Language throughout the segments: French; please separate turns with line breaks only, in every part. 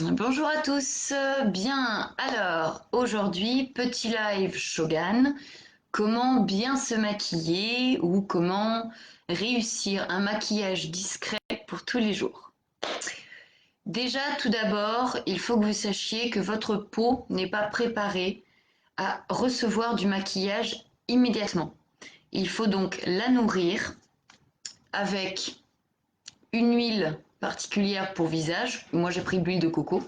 Bonjour à tous. Bien, alors aujourd'hui, petit live Shogun. Comment bien se maquiller ou comment réussir un maquillage discret pour tous les jours. Déjà, tout d'abord, il faut que vous sachiez que votre peau n'est pas préparée à recevoir du maquillage immédiatement. Il faut donc la nourrir avec une huile particulière pour visage. Moi, j'ai pris de l'huile de coco.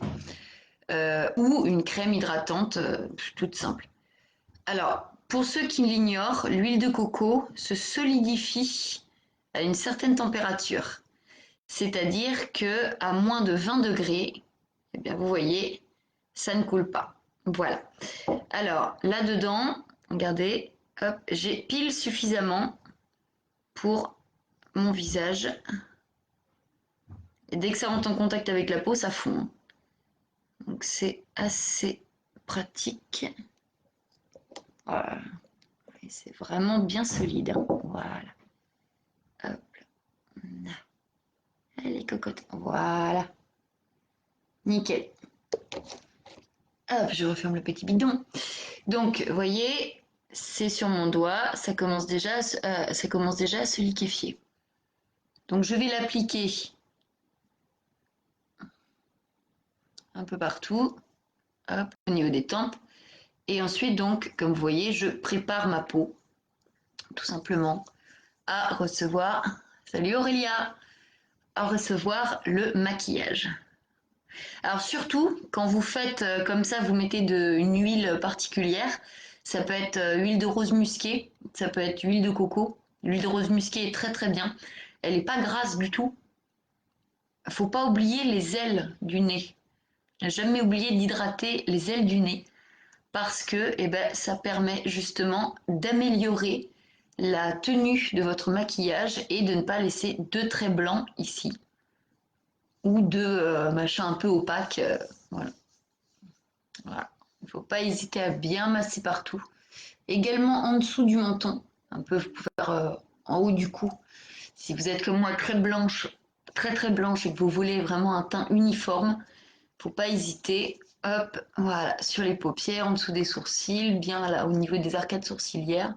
Ou une crème hydratante toute simple. Alors, pour ceux qui l'ignorent, l'huile de coco se solidifie à une certaine température. C'est-à-dire que à moins de 20 degrés, eh bien, vous voyez, ça ne coule pas. Voilà. Alors, là-dedans, regardez, hop, j'ai pile suffisamment pour mon visage. Et dès que ça rentre en contact avec la peau, ça fond. Donc c'est assez pratique. Voilà. Et c'est vraiment bien solide. Voilà. Hop. Les cocottes. Voilà. Nickel. Hop, je referme le petit bidon. Donc, vous voyez, c'est sur mon doigt. Ça commence déjà à se liquéfier. Donc, je vais l'appliquer un peu partout. Hop, au niveau des tempes. Et ensuite, donc, comme vous voyez, je prépare ma peau, tout simplement, à recevoir. Salut Aurélia! À recevoir le maquillage. Alors surtout, quand vous faites comme ça, vous mettez une huile particulière. Ça peut être huile de rose musquée, ça peut être huile de coco. L'huile de rose musquée est très très bien. Elle n'est pas grasse du tout. Il ne faut pas oublier les ailes du nez. Ne jamais oublier d'hydrater les ailes du nez parce que ça permet justement d'améliorer la tenue de votre maquillage et de ne pas laisser de traits blancs ici ou de machin un peu opaque. Voilà. Voilà. Il ne faut pas hésiter à bien masser partout. Également en dessous du menton, un peu vous pouvez faire en haut du cou. Si vous êtes comme moi très blanche, très très blanche et que vous voulez vraiment un teint uniforme, il ne faut pas hésiter. Hop, voilà, sur les paupières, en dessous des sourcils, bien là au niveau des arcades sourcilières.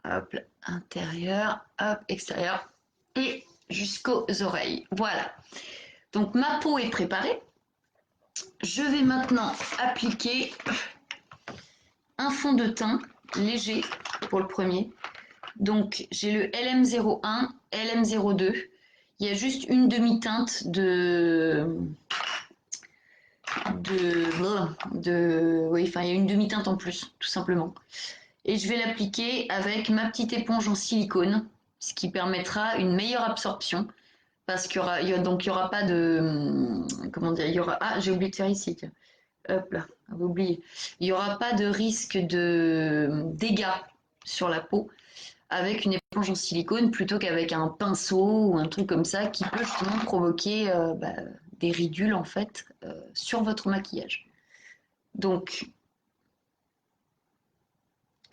Hop, intérieur, hop, extérieur et jusqu'aux oreilles. Voilà. Donc ma peau est préparée. Je vais maintenant appliquer un fond de teint léger pour le premier. Donc j'ai le LM01, LM02. Il y a juste une demi-teinte oui, enfin il y a une demi-teinte en plus, tout simplement. Et je vais l'appliquer avec ma petite éponge en silicone, ce qui permettra une meilleure absorption. Parce qu'il y aura pas de, comment dire, il y aura, ah j'ai oublié de faire ici, tiens. Hop là, vous oubliez. Il n'y aura pas de risque de dégâts sur la peau avec une éponge en silicone plutôt qu'avec un pinceau ou un truc comme ça qui peut justement provoquer des ridules en fait sur votre maquillage. Donc,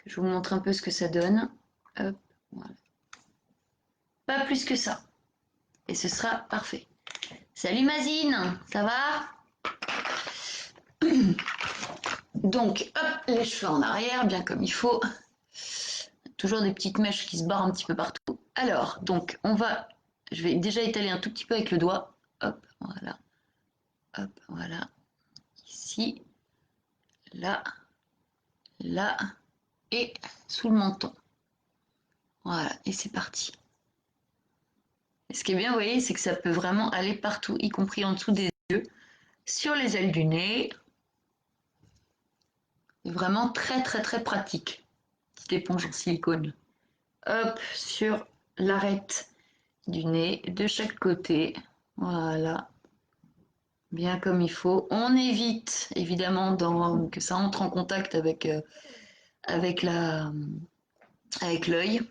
je vous montre un peu ce que ça donne. Hop, voilà. Pas plus que ça. Et ce sera parfait. Salut Mazine, ça va? Donc, hop, les cheveux en arrière, bien comme il faut. Toujours des petites mèches qui se barrent un petit peu partout. Alors, donc, je vais déjà étaler un tout petit peu avec le doigt. Hop, voilà. Hop, voilà. Ici, là, là, et sous le menton. Voilà, et c'est parti. Et ce qui est bien, vous voyez, c'est que ça peut vraiment aller partout, y compris en dessous des yeux, sur les ailes du nez. C'est vraiment très, très, très pratique. Petite éponge en silicone. Hop, sur l'arête du nez, de chaque côté. Voilà. Bien comme il faut. On évite évidemment que ça entre en contact avec l'œil.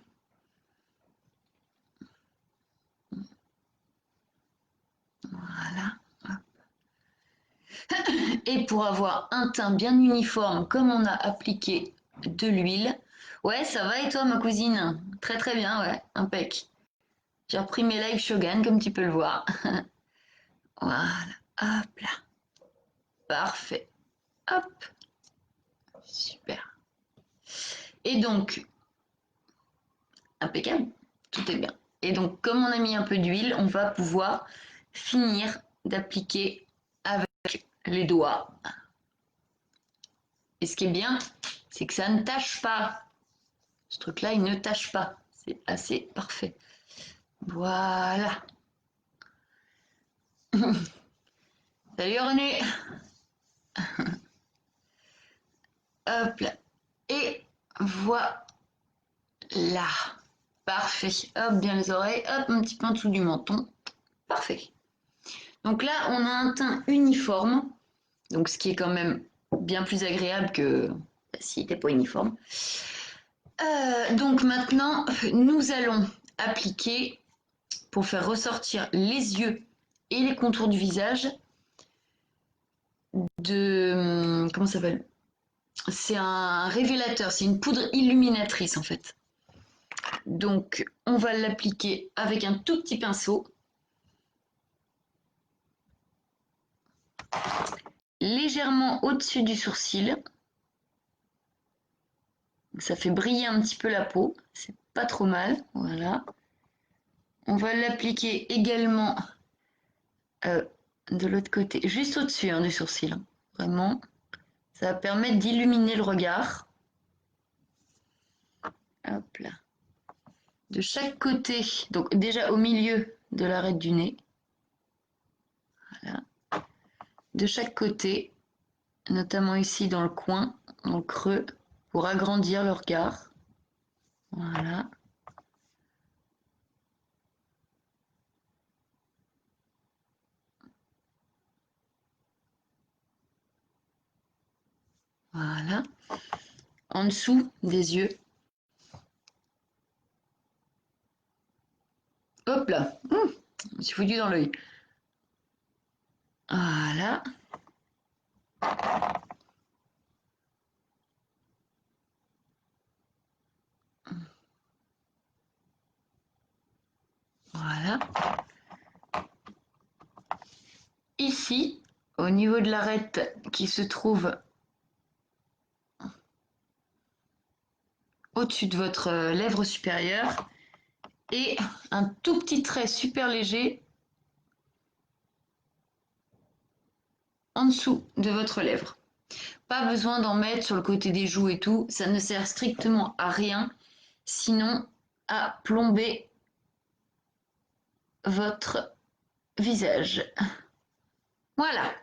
Voilà. Et pour avoir un teint bien uniforme, comme on a appliqué de l'huile. Ouais, ça va et toi, ma cousine? Très très bien, ouais, impec. J'ai repris mes live Shogun, comme tu peux le voir. Voilà, hop là. Parfait. Hop. Super. Et donc, impeccable. Tout est bien. Et donc, comme on a mis un peu d'huile, on va pouvoir finir d'appliquer avec les doigts. Et ce qui est bien, c'est que ça ne tâche pas. Ce truc-là, il ne tâche pas. C'est assez parfait. Voilà. Salut René. Hop là. Et voilà. Parfait. Hop, bien les oreilles. Hop, un petit peu en dessous du menton. Parfait. Donc là, on a un teint uniforme. Donc ce qui est quand même bien plus agréable que s'il n'était pas uniforme. Donc maintenant, nous allons appliquer, pour faire ressortir les yeux et les contours du visage, comment ça s'appelle? C'est un révélateur, c'est une poudre illuminatrice en fait. Donc on va l'appliquer avec un tout petit pinceau. Légèrement au-dessus du sourcil. Ça fait briller un petit peu la peau, c'est pas trop mal, voilà. On va l'appliquer également de l'autre côté, juste au-dessus du sourcil, hein. Vraiment, ça va permettre d'illuminer le regard. Hop là. De chaque côté, donc déjà au milieu de l'arête du nez. Voilà. De chaque côté, notamment ici dans le coin, dans le creux, pour agrandir le regard. Voilà. Voilà. En dessous des yeux. Hop là. Je me suis foutu dans l'œil. Voilà. Voilà. Ici, au niveau de l'arête qui se trouve au-dessus de votre lèvre supérieure, et un tout petit trait super léger en dessous de votre lèvre. Pas besoin d'en mettre sur le côté des joues et tout, ça ne sert strictement à rien, sinon à plomber votre visage. Voilà.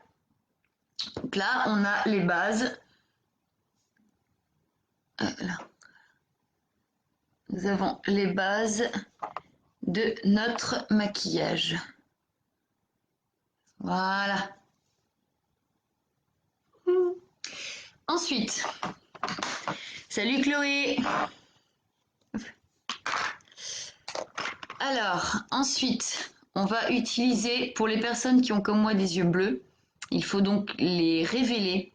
Donc là, on a les bases. Là. Nous avons les bases de notre maquillage. Voilà. Ensuite, salut Chloé. Alors, ensuite, on va utiliser, pour les personnes qui ont comme moi des yeux bleus, il faut donc les révéler.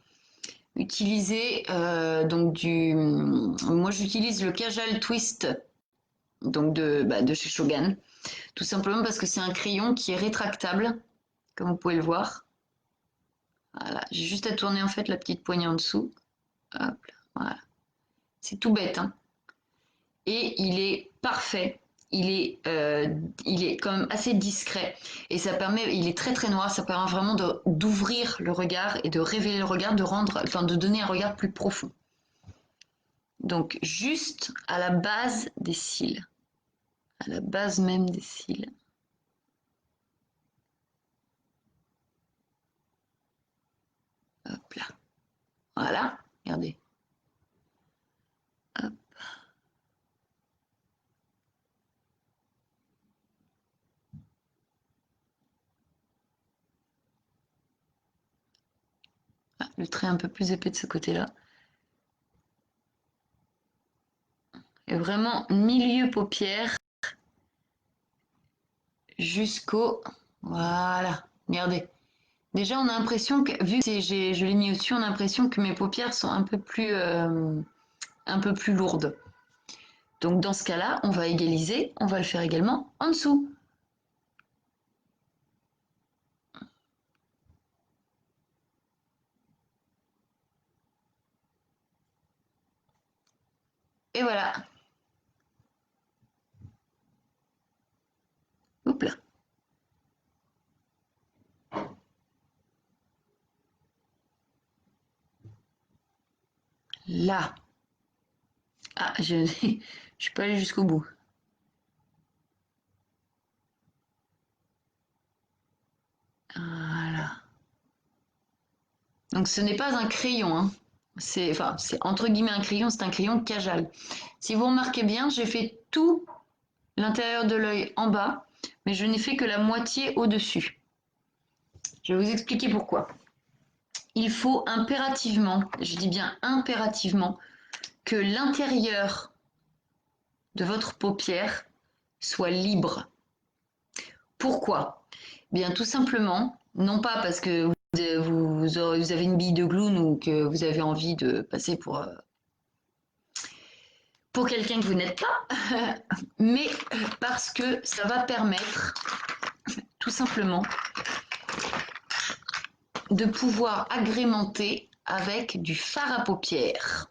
Utiliser moi j'utilise le Kajal Twist donc de chez Shogun, tout simplement parce que c'est un crayon qui est rétractable, comme vous pouvez le voir. Voilà, j'ai juste à tourner en fait la petite poignée en dessous. Hop là, voilà. C'est tout bête, hein. Et il est parfait. Il est quand même assez discret et ça permet, il est très très noir, ça permet vraiment d'ouvrir le regard et de révéler le regard, de donner un regard plus profond. Donc juste à la base des cils, à la base même des cils. Hop là, voilà, regardez. Hop. Ah, le trait un peu plus épais de ce côté-là. Et vraiment milieu paupière jusqu'au... Voilà, regardez. Déjà, on a l'impression que, vu que je l'ai mis au-dessus, on a l'impression que mes paupières sont un peu plus lourdes. Donc dans ce cas-là, on va égaliser, on va le faire également en dessous. Et voilà. Oups là. Là. Ah, je ne suis pas allée jusqu'au bout. Voilà. Donc ce n'est pas un crayon, hein. C'est entre guillemets un crayon, c'est un crayon Kajal. Si vous remarquez bien, j'ai fait tout l'intérieur de l'œil en bas, mais je n'ai fait que la moitié au-dessus. Je vais vous expliquer pourquoi. Il faut impérativement, je dis bien impérativement, que l'intérieur de votre paupière soit libre. Pourquoi? Bien tout simplement, non pas parce que vous avez une bille de Gloon ou que vous avez envie de passer pour quelqu'un que vous n'êtes pas, mais parce que ça va permettre tout simplement de pouvoir agrémenter avec du fard à paupières.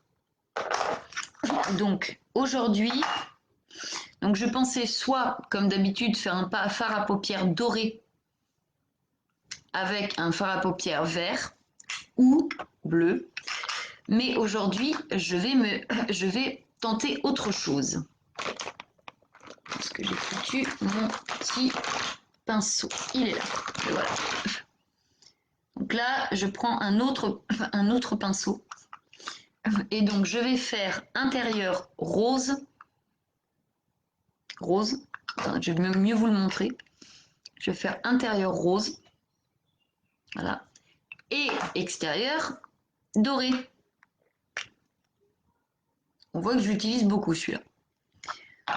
Donc aujourd'hui, je pensais soit comme d'habitude faire un fard à paupières doré avec un fard à paupières vert ou bleu, mais aujourd'hui je vais tenter autre chose. Parce que j'ai foutu mon petit pinceau, il est là, et voilà. Donc là, je prends un autre pinceau. Et donc, je vais faire intérieur rose. Rose. Enfin, je vais mieux vous le montrer. Je vais faire intérieur rose. Voilà. Et extérieur doré. On voit que je l'utilise beaucoup, celui-là.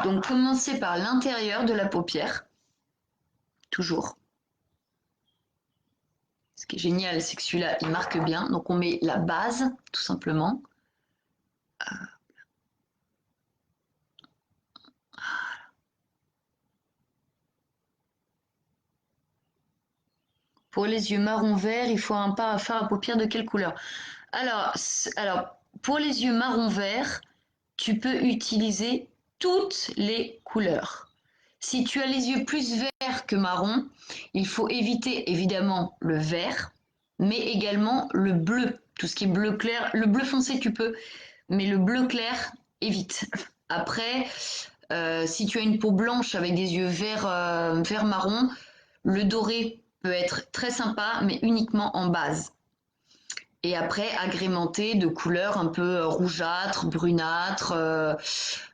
Donc, commencez par l'intérieur de la paupière. Toujours. Ce qui est génial, c'est que celui-là, il marque bien. Donc, on met la base, tout simplement. Pour les yeux marron-vert, il faut un fard à paupières de quelle couleur? Alors, pour les yeux marron-vert, tu peux utiliser toutes les couleurs. Si tu as les yeux plus verts que marron, il faut éviter évidemment le vert, mais également le bleu. Tout ce qui est bleu clair, le bleu foncé tu peux, mais le bleu clair, évite. Après, si tu as une peau blanche avec des yeux vert marron, le doré peut être très sympa, mais uniquement en base. Et après, agrémenté de couleurs un peu rougeâtres, brunâtres,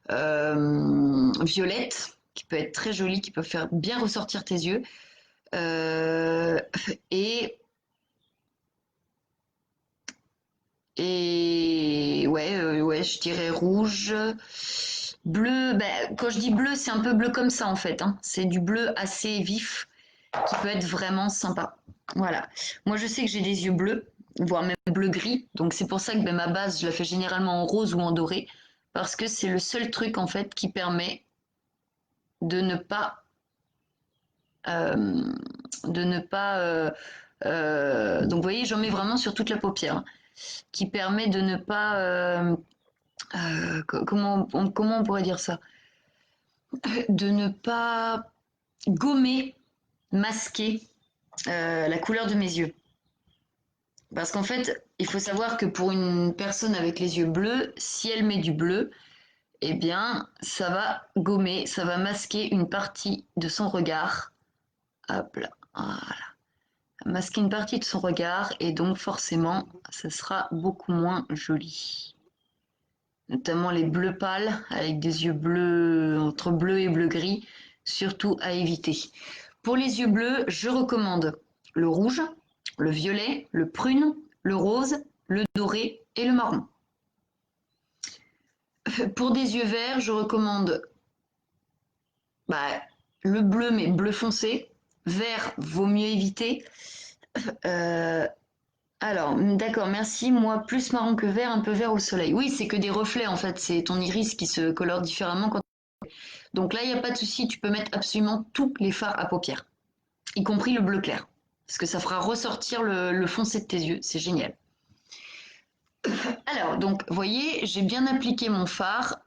violettes, qui peut être très jolie, qui peut faire bien ressortir tes yeux. Et ouais, je dirais rouge. Bleu, quand je dis bleu, c'est un peu bleu comme ça en fait. Hein. C'est du bleu assez vif qui peut être vraiment sympa. Voilà. Moi, je sais que j'ai des yeux bleus, voire même bleu-gris. Donc, c'est pour ça que ma base, je la fais généralement en rose ou en doré. Parce que c'est le seul truc, en fait, qui permet de ne pas... donc, vous voyez, j'en mets vraiment sur toute la paupière. Hein, qui permet de ne pas... comment on pourrait dire ça? De ne pas gommer, masquer la couleur de mes yeux. Parce qu'en fait, il faut savoir que pour une personne avec les yeux bleus, si elle met du bleu, eh bien, ça va gommer, ça va masquer une partie de son regard. Hop là, voilà. Masquer une partie de son regard et donc forcément, ça sera beaucoup moins joli. Notamment les bleus pâles avec des yeux bleus, entre bleu et bleu-gris, surtout à éviter. Pour les yeux bleus, je recommande le rouge, le violet, le prune, le rose, le doré et le marron. Pour des yeux verts, je recommande le bleu, mais bleu foncé. Vert, vaut mieux éviter. Alors, d'accord, merci. Moi, plus marron que vert, un peu vert au soleil. Oui, c'est que des reflets en fait. C'est ton iris qui se colore différemment. Donc là, il n'y a pas de souci. Tu peux mettre absolument tous les fards à paupières, y compris le bleu clair. Parce que ça fera ressortir le foncé de tes yeux. C'est génial. Alors, donc, vous voyez, j'ai bien appliqué mon fard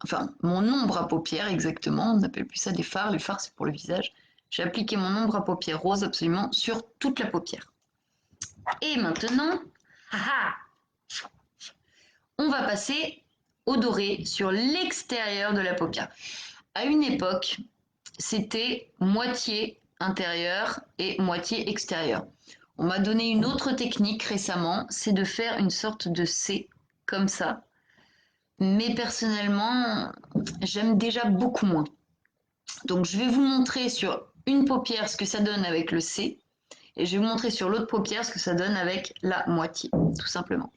enfin mon ombre à paupières exactement, on n'appelle plus ça des fards, les fards c'est pour le visage. J'ai appliqué mon ombre à paupières rose absolument sur toute la paupière. Et maintenant, on va passer au doré sur l'extérieur de la paupière. À une époque, c'était moitié intérieur et moitié extérieur. On m'a donné une autre technique récemment, c'est de faire une sorte de C comme ça. Mais personnellement, j'aime déjà beaucoup moins. Donc je vais vous montrer sur une paupière ce que ça donne avec le C et je vais vous montrer sur l'autre paupière ce que ça donne avec la moitié, tout simplement.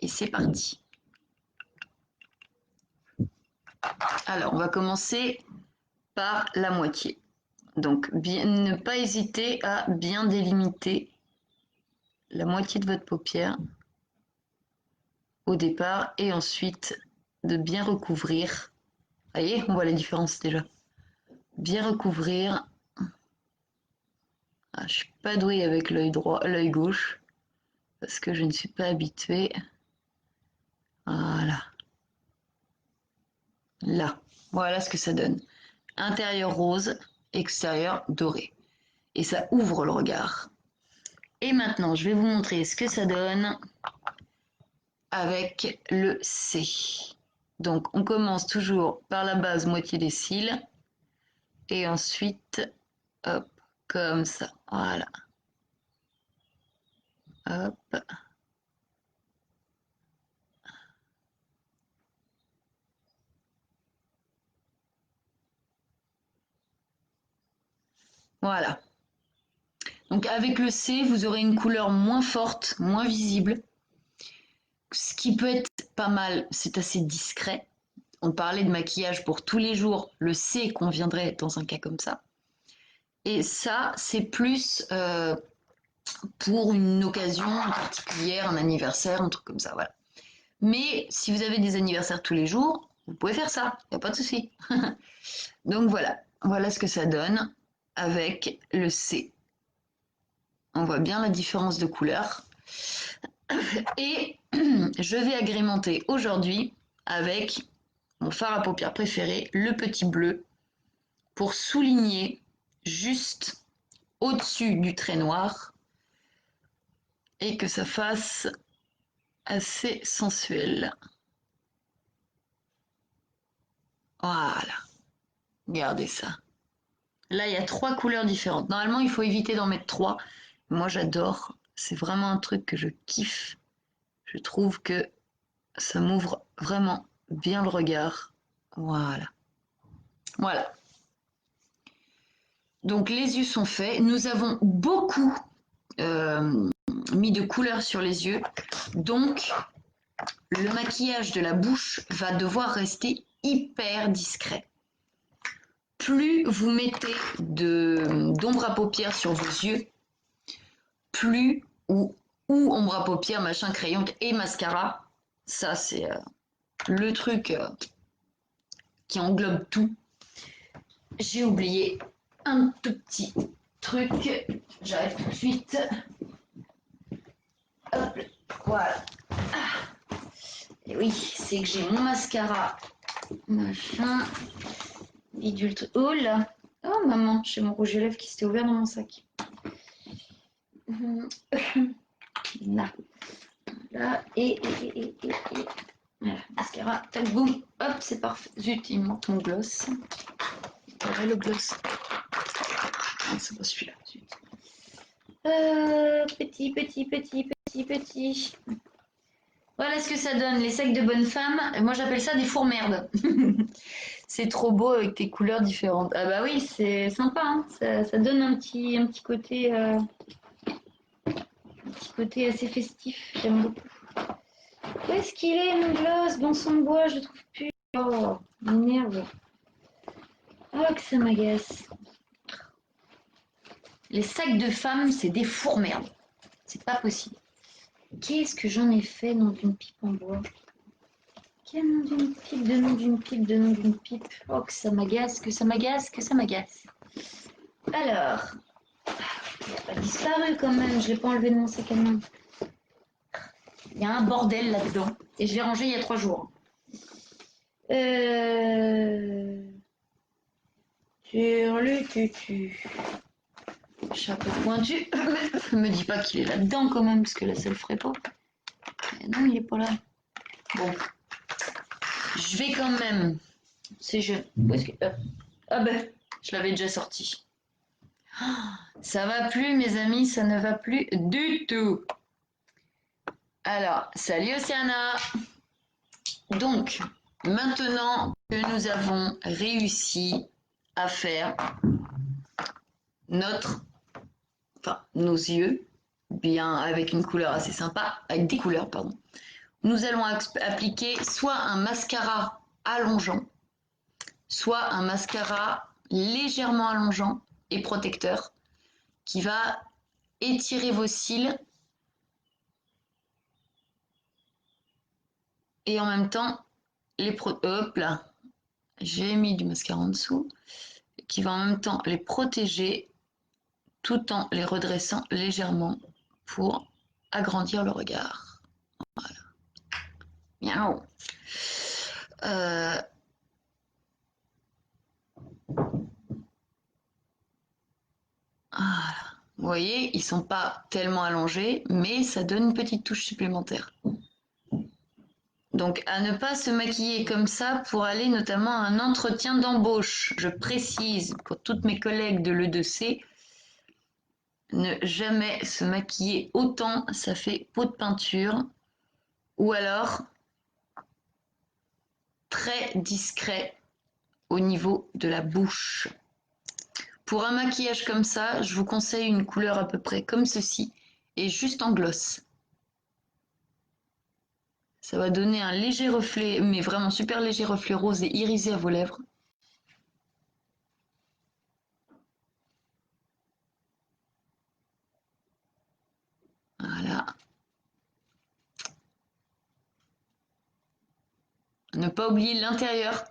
Et c'est parti. Alors, on va commencer par la moitié. Donc, ne pas hésiter à bien délimiter la moitié de votre paupière au départ et ensuite de bien recouvrir. Vous voyez, on voit la différence déjà. Bien recouvrir. Ah, je ne suis pas douée avec l'œil droit, l'œil gauche parce que je ne suis pas habituée. Voilà. Là, voilà ce que ça donne. Intérieur rose, extérieur doré. Et ça ouvre le regard. Et maintenant, je vais vous montrer ce que ça donne avec le C. Donc, on commence toujours par la base moitié des cils. Et ensuite, hop, comme ça. Voilà. Hop. Voilà. Donc, avec le C, vous aurez une couleur moins forte, moins visible. Ce qui peut être pas mal, c'est assez discret. On parlait de maquillage pour tous les jours. Le C conviendrait dans un cas comme ça. Et ça, c'est plus pour une occasion particulière, un anniversaire, un truc comme ça, voilà. Mais si vous avez des anniversaires tous les jours, vous pouvez faire ça, il n'y a pas de souci. Donc voilà, voilà ce que ça donne avec le C. On voit bien la différence de couleur. Et je vais agrémenter aujourd'hui avec mon fard à paupières préféré, le petit bleu, pour souligner juste au-dessus du trait noir et que ça fasse assez sensuel. Voilà, regardez ça. Là, il y a 3 couleurs différentes. Normalement, il faut éviter d'en mettre 3. Moi, j'adore. C'est vraiment un truc que je kiffe. Je trouve que ça m'ouvre vraiment bien le regard. Voilà. Voilà. Donc, les yeux sont faits. Nous avons beaucoup mis de couleurs sur les yeux. Donc, le maquillage de la bouche va devoir rester hyper discret. Plus vous mettez d'ombre à paupières sur vos yeux, plus ou ombre à paupières, machin, crayon et mascara, ça c'est le truc qui englobe tout. J'ai oublié un tout petit truc, j'arrive tout de suite. Hop, voilà. Ah. Et oui, c'est que j'ai mon mascara, machin, bidule. Oh là, oh maman, j'ai mon rouge à lèvres qui s'était ouvert dans mon sac. Là, là, et voilà, mascara, tac, boum, hop, c'est parfait. Zut, il me manque mon gloss. Voilà le gloss. Ah, c'est pas celui-là, zut. Petit. Voilà ce que ça donne, les sacs de bonne femme. Moi, j'appelle ça des fourmerdes. C'est trop beau avec tes couleurs différentes. Ah bah oui, c'est sympa, hein. Ça donne un petit côté assez festif. J'aime beaucoup. Où est-ce qu'il est, mon gloss? Dans son bois, je le trouve plus. Oh, m'énerve. Oh, que ça m'agace. Les sacs de femmes, c'est des fourmerdes. C'est pas possible. Qu'est-ce que j'en ai fait dans une pipe en bois? Quel nom d'une pipe, de nom d'une pipe, de nom d'une pipe. Oh, que ça m'agace, que ça m'agace, que ça m'agace. Alors, il n'a pas disparu quand même, je ne l'ai pas enlevé de mon sac à main. Il y a un bordel là-dedans et je l'ai rangé il y a 3 jours. Sur le tutu. Chapeau pointu. Me dis pas qu'il est là-dedans quand même, parce que là, ça le ferait pas. Mais non, il est pas là. Bon. Je vais quand même. C'est je. Où est-ce que. Ah ben, je l'avais déjà sorti. Ça va plus, mes amis, ça ne va plus du tout. Alors, salut Océana. Donc, maintenant que nous avons réussi à faire nos yeux, bien avec une couleur assez sympa, avec des couleurs, pardon, nous allons appliquer soit un mascara allongeant, soit un mascara légèrement allongeant et protecteur qui va étirer vos cils et en même temps hop là, j'ai mis du mascara en dessous qui va en même temps les protéger tout en les redressant légèrement pour agrandir le regard. Voilà. Miaou. Voilà. Vous voyez, ils sont pas tellement allongés, mais ça donne une petite touche supplémentaire. Donc, à ne pas se maquiller comme ça pour aller notamment à un entretien d'embauche. Je précise pour toutes mes collègues de l'E2C, ne jamais se maquiller autant, ça fait peau de peinture. Ou alors, très discret au niveau de la bouche. Pour un maquillage comme ça, je vous conseille une couleur à peu près comme ceci et juste en gloss. Ça va donner un léger reflet, mais vraiment super léger reflet rose et irisé à vos lèvres. Voilà. Ne pas oublier l'intérieur.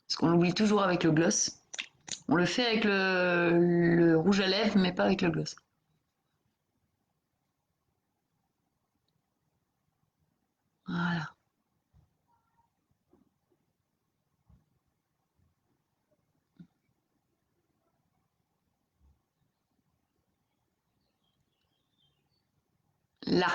Parce qu'on l'oublie toujours avec le gloss. On le fait avec le rouge à lèvres, mais pas avec le gloss. Voilà. Là.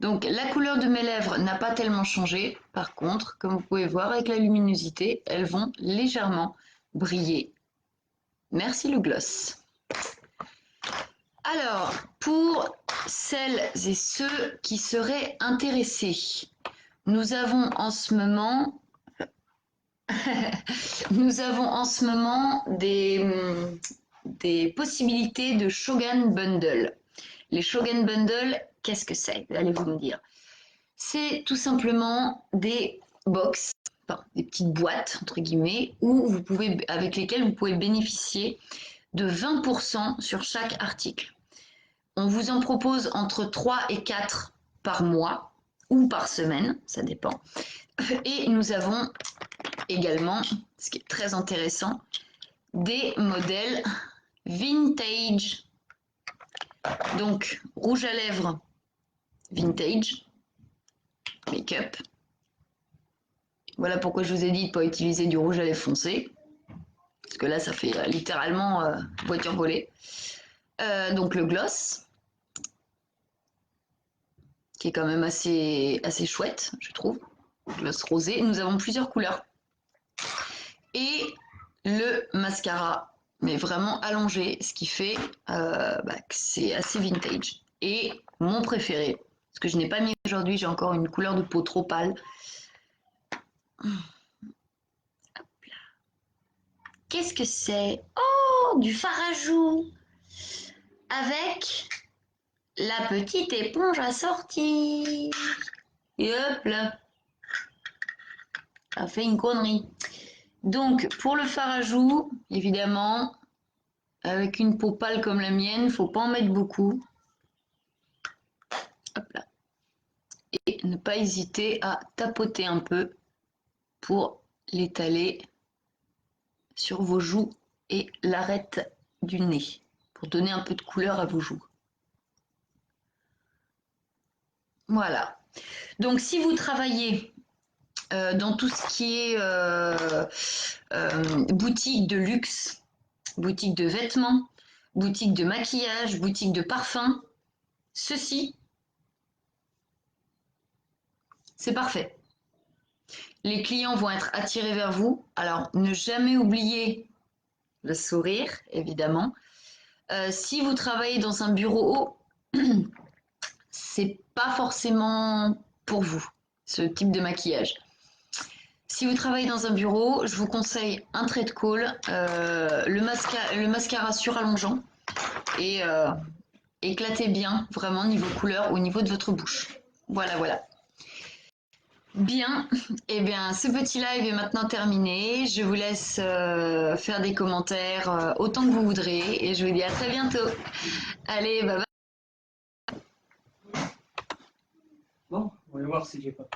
Donc la couleur de mes lèvres n'a pas tellement changé. Par contre, comme vous pouvez voir avec la luminosité, elles vont légèrement briller. Merci le gloss. Alors, pour celles et ceux qui seraient intéressés, nous avons en ce moment des possibilités de Shogun Bundle. Les Shogun Bundle, qu'est-ce que c'est? Allez-vous me dire. C'est tout simplement des box, enfin, des petites boîtes, entre guillemets, avec lesquelles vous pouvez bénéficier de 20% sur chaque article. On vous en propose entre 3 et 4 par mois ou par semaine, ça dépend. Et nous avons également, ce qui est très intéressant, des modèles vintage. Donc, rouge à lèvres vintage, make-up. Voilà pourquoi je vous ai dit de ne pas utiliser du rouge à lèvres foncé. Parce que là, ça fait littéralement voiture volée. Donc, le gloss, qui est quand même assez chouette, je trouve. Gloss rosé. Nous avons plusieurs couleurs. Et le mascara, mais vraiment allongé, ce qui fait que c'est assez vintage. Et mon préféré, ce que je n'ai pas mis aujourd'hui, j'ai encore une couleur de peau trop pâle. Qu'est-ce que c'est? Oh, du fard à joues avec la petite éponge à sortir. Et hop là, ça fait une connerie. Donc, pour le fard à joues, évidemment, avec une peau pâle comme la mienne, il ne faut pas en mettre beaucoup. Hop là. Et ne pas hésiter à tapoter un peu pour l'étaler sur vos joues et l'arête du nez, pour donner un peu de couleur à vos joues. Voilà. Donc, si vous travaillez dans tout ce qui est boutique de luxe, boutique de vêtements, boutique de maquillage, boutique de parfum, ceci, c'est parfait. Les clients vont être attirés vers vous. Alors, ne jamais oublier le sourire, évidemment. Si vous travaillez dans un bureau, c'est pas forcément pour vous, ce type de maquillage. Si vous travaillez dans un bureau, je vous conseille un trait de colle, le mascara surallongeant et éclatez bien vraiment niveau couleur au niveau de votre bouche. Voilà, voilà. Bien, eh bien, ce petit live est maintenant terminé. Je vous laisse faire des commentaires autant que vous voudrez et je vous dis à très bientôt. Allez, bye bye.
Bon, on va voir si j'ai pas.